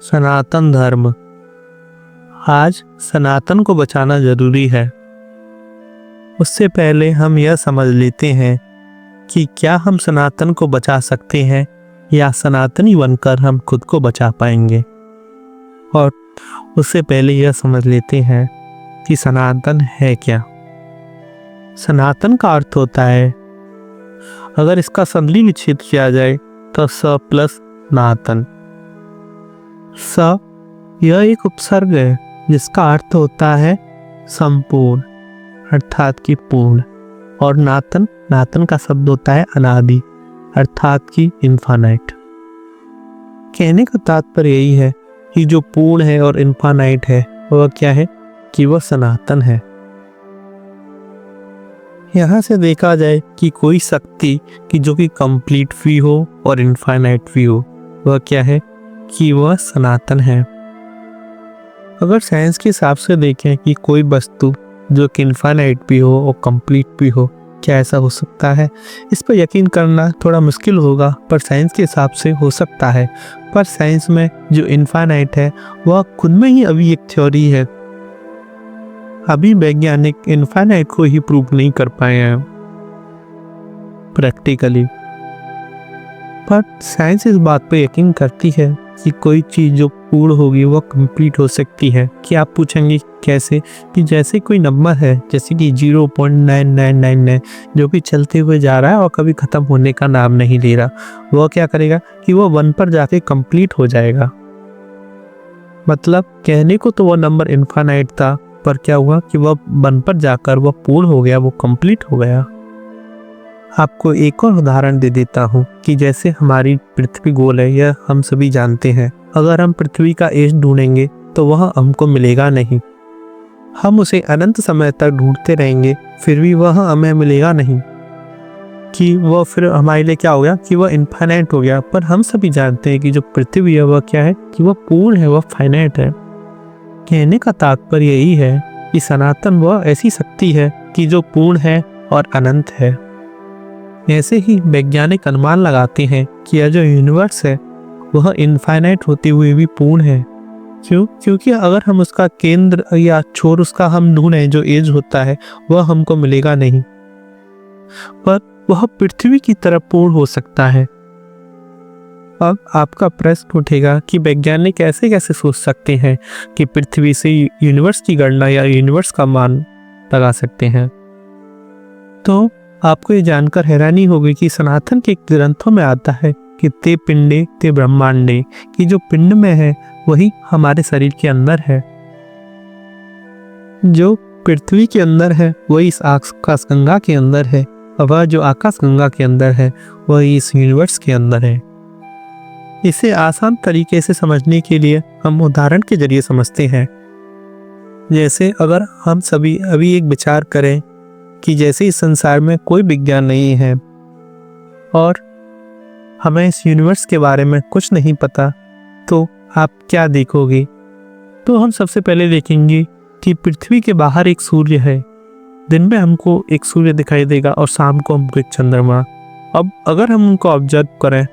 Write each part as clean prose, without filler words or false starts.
सनातन धर्म। आज सनातन को बचाना जरूरी है। उससे पहले हम यह समझ लेते हैं कि क्या हम सनातन को बचा सकते हैं या सनातनी बनकर हम खुद को बचा पाएंगे। और उससे पहले यह समझ लेते हैं कि सनातन है क्या। सनातन का अर्थ होता है, अगर इसका संधि विच्छेद किया जाए तो स प्लस नातन। स यह एक उपसर्ग है जिसका अर्थ होता है संपूर्ण, अर्थात कि पूर्ण। और नातन, नातन का शब्द होता है अनादि, अर्थात कि इन्फानाइट। कहने का तात्पर्य यही है कि जो पूर्ण है और इन्फानाइट है वह क्या है कि वह सनातन है। यहाँ से देखा जाए कि कोई शक्ति कि जो कि कंप्लीट भी हो और इन्फानाइट भी हो, वह क्या है कि वह सनातन है। अगर साइंस के हिसाब से देखें कि कोई वस्तु जो कि इन्फानाइट भी हो और कंप्लीट भी हो, क्या ऐसा हो सकता है? इस पर यकीन करना थोड़ा मुश्किल होगा, पर साइंस के हिसाब से हो सकता है। पर साइंस में जो इन्फानाइट है वह खुद में ही अभी एक थ्योरी है। अभी वैज्ञानिक इन्फानाइट को ही प्रूव नहीं कर पाए हैं प्रैक्टिकली। पर साइंस इस बात पर यकीन करती है कि कोई चीज़ जो पूर्ण होगी वह कंप्लीट हो सकती है। कि आप पूछेंगे कैसे? कि जैसे कोई नंबर है, जैसे कि 0.9999 जो कि चलते हुए जा रहा है और कभी ख़त्म होने का नाम नहीं ले रहा, वह क्या करेगा कि वह 1 पर जाके कंप्लीट हो जाएगा। मतलब कहने को तो वह नंबर इन्फानाइट था, पर क्या हुआ कि वह 1 पर जाकर वह पूर्ण हो गया, वो कंप्लीट हो गया। आपको एक और उदाहरण दे देता हूँ कि जैसे हमारी पृथ्वी गोल है, यह हम सभी जानते हैं। अगर हम पृथ्वी का एज ढूंढेंगे तो वह हमको मिलेगा नहीं। हम उसे अनंत समय तक ढूंढते रहेंगे, फिर भी वह हमें मिलेगा नहीं। कि वह फिर हमारे लिए क्या हो गया कि वह इनफाइनाइट हो गया। पर हम सभी जानते हैं कि जो पृथ्वी है वह क्या है कि वह पूर्ण है, वह फाइनाइट है। कहने का तात्पर्य यही है कि सनातन वह ऐसी शक्ति है कि जो पूर्ण है और अनंत है। ऐसे ही वैज्ञानिक अनुमान लगाते हैं कि यह जो यूनिवर्स है वह इनफाइनाइट होते हुए भी पूर्ण है। क्यों? क्योंकि अगर हम उसका केंद्र या छोर उसका हम ढूंढें, जो एज होता है वह हमको मिलेगा नहीं, पर वह पृथ्वी की तरह पूर्ण हो सकता है। अब आपका प्रश्न उठेगा कि वैज्ञानिक ऐसे कैसे सोच सकते हैं कि पृथ्वी से यूनिवर्स की गणना या यूनिवर्स का मान लगा सकते हैं। तो आपको ये जानकर हैरानी होगी कि सनातन के ग्रंथों में आता है कि ते पिंडे ते ब्रह्मांडे, कि जो पिंड में है वही हमारे शरीर के अंदर है। जो पृथ्वी के अंदर है वही इस आकाशगंगा के अंदर है, और वह जो आकाशगंगा के अंदर है वही इस यूनिवर्स के अंदर है। इसे आसान तरीके से समझने के लिए हम उदाहरण के जरिए समझते हैं। जैसे अगर हम सभी अभी एक विचार करें कि जैसे इस संसार में कोई विज्ञान नहीं है और हमें इस यूनिवर्स के बारे में कुछ नहीं पता, तो आप क्या देखोगे? तो हम सबसे पहले देखेंगे कि पृथ्वी के बाहर एक सूर्य है। दिन में हमको एक सूर्य दिखाई देगा और शाम को हमको एक चंद्रमा। अब अगर हम उनको ऑब्जर्व करें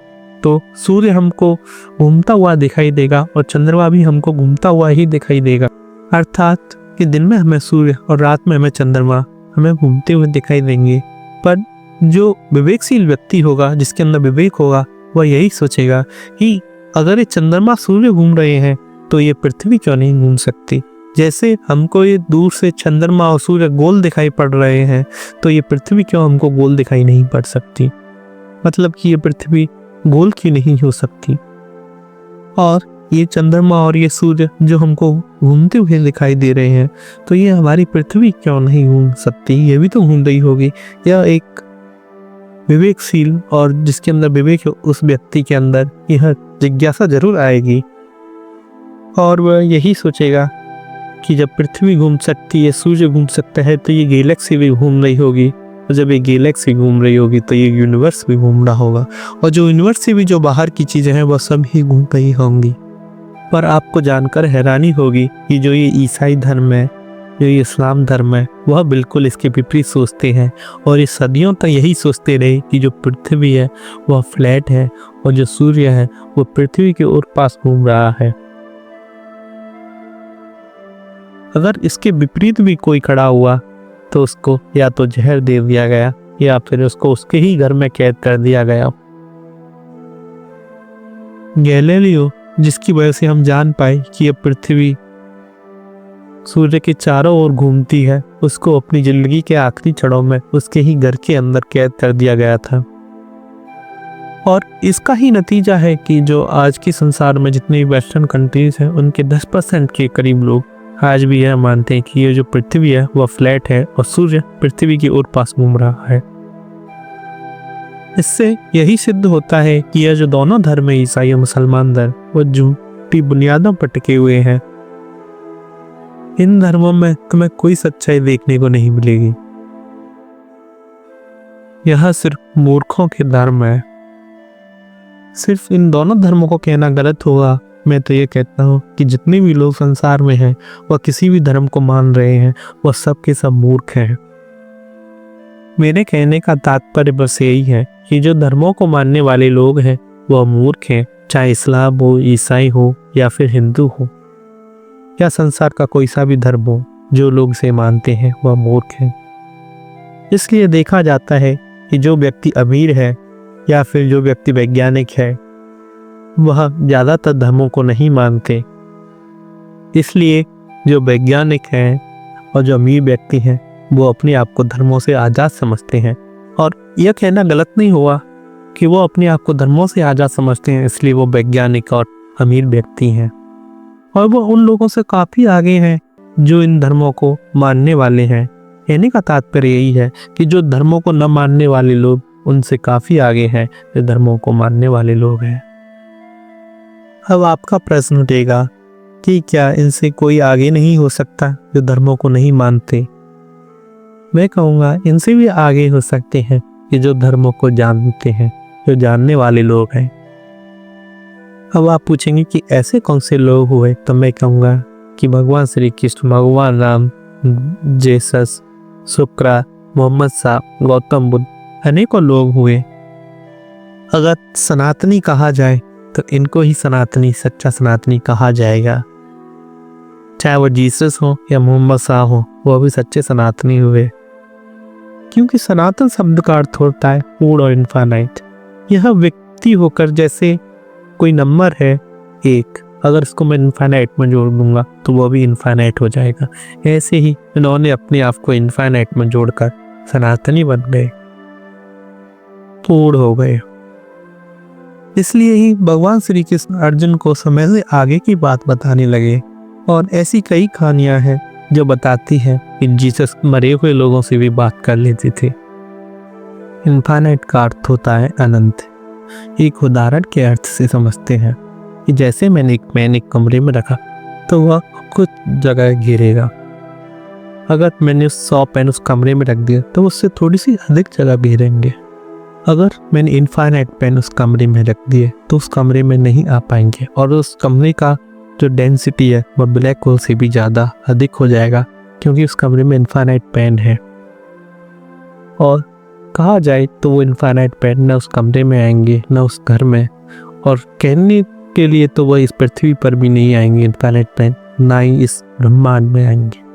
तो सूर्य हमको घूमता हुआ दिखाई देगा और चंद्रमा भी हमको घूमता हुआ ही दिखाई देगा। अर्थात कि दिन में हमें सूर्य और रात में हमें चंद्रमा हमें घूमते हुए दिखाई देंगे। पर जो विवेकशील व्यक्ति होगा, जिसके अंदर विवेक होगा, वह यही सोचेगा कि अगर ये चंद्रमा सूर्य घूम रहे हैं तो ये पृथ्वी क्यों नहीं घूम सकती। जैसे हमको ये दूर से चंद्रमा और सूर्य गोल दिखाई पड़ रहे हैं, तो ये पृथ्वी क्यों हमको गोल दिखाई नहीं पड़ सकती। मतलब कि ये पृथ्वी गोल क्यों नहीं हो सकती। और ये चंद्रमा और ये सूर्य जो हमको घूमते हुए दिखाई दे रहे हैं, तो ये हमारी पृथ्वी क्यों नहीं घूम सकती। ये भी तो घूम रही होगी। यह एक विवेकशील और जिसके अंदर विवेक है उस व्यक्ति के अंदर यह जिज्ञासा जरूर आएगी, और वह यही सोचेगा कि जब पृथ्वी घूम सकती है, सूर्य घूम सकता है, तो ये गैलेक्सी भी घूम रही होगी। और जब ये गैलेक्सी घूम रही होगी तो ये यूनिवर्स भी घूम रहा होगा, और जो यूनिवर्स से भी जो बाहर की चीज़ें हैं वह सब ही घूम रही होंगी। पर आपको जानकर हैरानी होगी कि जो ये ईसाई धर्म है, जो ये इस्लाम धर्म है, वह बिल्कुल इसके विपरीत सोचते हैं। और ये सदियों तक यही सोचते रहे कि जो पृथ्वी है वह फ्लैट है और जो सूर्य है वो पृथ्वी के और पास घूम रहा है। अगर इसके विपरीत भी कोई खड़ा हुआ तो उसको या तो जहर दे दिया गया या फिर उसको उसके ही घर में कैद कर दिया गया। गैलीलियो, जिसकी वजह से हम जान पाए कि यह पृथ्वी सूर्य के चारों ओर घूमती है, उसको अपनी जिंदगी के आखिरी क्षणों में उसके ही घर के अंदर कैद कर दिया गया था। और इसका ही नतीजा है कि जो आज के संसार में जितने भी वेस्टर्न कंट्रीज हैं, उनके 10% के करीब लोग आज भी यह मानते हैं कि ये जो पृथ्वी है वह फ्लैट है और सूर्य पृथ्वी के ओर पास घूम रहा है। इससे यही सिद्ध होता है कि यह जो दोनों धर्म है, ईसाई और मुसलमान धर्म, वह झूठी बुनियादों पर टिके हुए हैं। इन धर्मों में तुम्हें कोई सच्चाई देखने को नहीं मिलेगी। यह सिर्फ मूर्खों के धर्म है। सिर्फ इन दोनों धर्मों को कहना गलत होगा। मैं तो ये कहता हूँ कि जितने भी लोग संसार में हैं, वह किसी भी धर्म को मान रहे हैं, वह सब के सब मूर्ख हैं। मेरे कहने का तात्पर्य बस यही है कि जो धर्मों को मानने वाले लोग हैं वह मूर्ख हैं, चाहे इस्लाम हो, ईसाई हो या फिर हिंदू हो या संसार का कोई सा भी धर्म हो। जो लोग इसे मानते हैं वह मूर्ख हैं। इसलिए देखा जाता है कि जो व्यक्ति अमीर है या फिर जो व्यक्ति वैज्ञानिक है, वह ज़्यादातर धर्मों को नहीं मानते। इसलिए जो वैज्ञानिक हैं और जो अमीर व्यक्ति हैं, वो अपने आप को धर्मों से आज़ाद समझते हैं। और यह कहना गलत नहीं हुआ कि वो अपने आप को धर्मों से आज़ाद समझते हैं, इसलिए वो वैज्ञानिक और अमीर व्यक्ति हैं। और वो उन लोगों से काफ़ी आगे हैं जो इन धर्मों को मानने वाले हैं। कहने का तात्पर्य यही है कि जो धर्मों को न मानने वाले लोग उनसे काफ़ी आगे हैं जो धर्मों को मानने वाले लोग हैं। अब आपका प्रश्न उठेगा कि क्या इनसे कोई आगे नहीं हो सकता जो धर्मों को नहीं मानते? मैं कहूँगा इनसे भी आगे हो सकते हैं कि जो धर्मों को जानते हैं, जो जानने वाले लोग हैं। अब आप पूछेंगे कि ऐसे कौन से लोग हुए, तो मैं कहूँगा कि भगवान श्री कृष्ण, भगवान राम, जेसस, शुक्रा, मोहम्मद साहब, गौतम बुद्ध, अनेकों लोग हुए। अगर सनातनी कहा जाए तो इनको ही सनातनी, सच्चा सनातनी कहा जाएगा। चाहे वो जीसस हो या मोहम्मद साहब हो, वो भी सच्चे सनातनी हुए। क्योंकि सनातन शब्द का अर्थ होता है पूर्ण और इनफाइनाइट। यह व्यक्ति होकर जैसे कोई नंबर है 1, अगर इसको मैं इनफाइनाइट में जोड़ दूंगा तो वो भी इनफाइनाइट हो जाएगा। ऐसे ही इन्होंने अपने आप को इनफाइनाइट में जोड़कर सनातनी बन गए, पूर्ण हो गए। इसलिए ही भगवान श्री कृष्ण अर्जुन को समय से आगे की बात बताने लगे। और ऐसी कई कहानियां हैं जो बताती हैं कि जीसस मरे हुए लोगों से भी बात कर लेते थे। इनफाइनाइट का अर्थ होता है अनंत। एक उदाहरण के अर्थ से समझते हैं कि जैसे मैंने एक पेन एक कमरे में रखा तो वह कुछ जगह घेरेगा। अगर मैंने 100 पेन उस कमरे में रख दिया तो उससे थोड़ी सी अधिक जगह घेरेंगे। अगर मैंने इनफाइनाइट पेन उस कमरे में रख दिए तो उस कमरे में नहीं आ पाएंगे और उस कमरे का जो डेंसिटी है वह ब्लैक होल से भी ज़्यादा अधिक हो जाएगा, क्योंकि उस कमरे में इनफाइनाइट पेन है। और कहा जाए तो वो इनफाइनाइट पेन न उस कमरे में आएंगे न उस घर में, और कहने के लिए तो वह इस पृथ्वी पर भी नहीं आएंगे इनफाइनाइट पेन, ना ही इस ब्रह्मांड में आएंगे।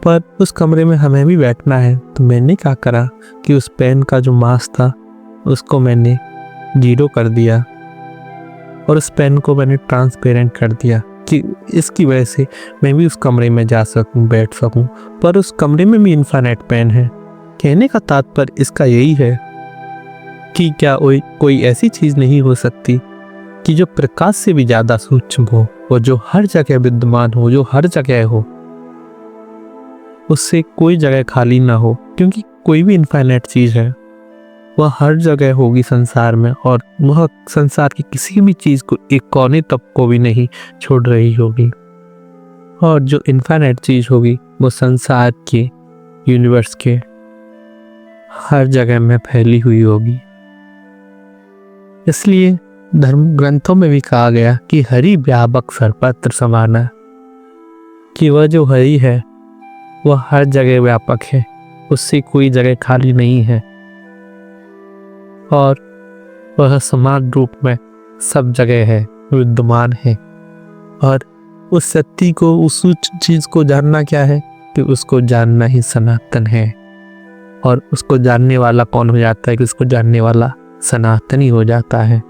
पर उस कमरे में हमें भी बैठना है। तो मैंने क्या करा कि उस पेन का जो मास था उसको मैंने 0 कर दिया और उस पेन को मैंने ट्रांसपेरेंट कर दिया कि इसकी वजह से मैं भी उस कमरे में जा सकूं, बैठ सकूं। पर उस कमरे में भी इनफाइनाइट पेन है। कहने का तात्पर्य इसका यही है कि क्या कोई ऐसी चीज़ नहीं हो सकती कि जो प्रकाश से भी ज़्यादा सूक्ष्म हो, वो जो हर जगह विद्यमान हो, जो हर जगह हो, उससे कोई जगह खाली ना हो। क्योंकि कोई भी इनफाइनाइट चीज़ है वह हर जगह होगी संसार में, और वह संसार की किसी भी चीज़ को एक कोने तक को भी नहीं छोड़ रही होगी। और जो इनफाइनाइट चीज़ होगी वो संसार के, यूनिवर्स के हर जगह में फैली हुई होगी। इसलिए धर्म ग्रंथों में भी कहा गया कि हरि व्यापक सर्वत्र समाना, कि वह जो हरि है वह हर जगह व्यापक है, उससे कोई जगह खाली नहीं है और वह समान रूप में सब जगह है, विद्यमान है। और उस सत्य को, उस चीज को जानना क्या है कि उसको जानना ही सनातन है। और उसको जानने वाला कौन हो जाता है कि उसको जानने वाला सनातनी हो जाता है।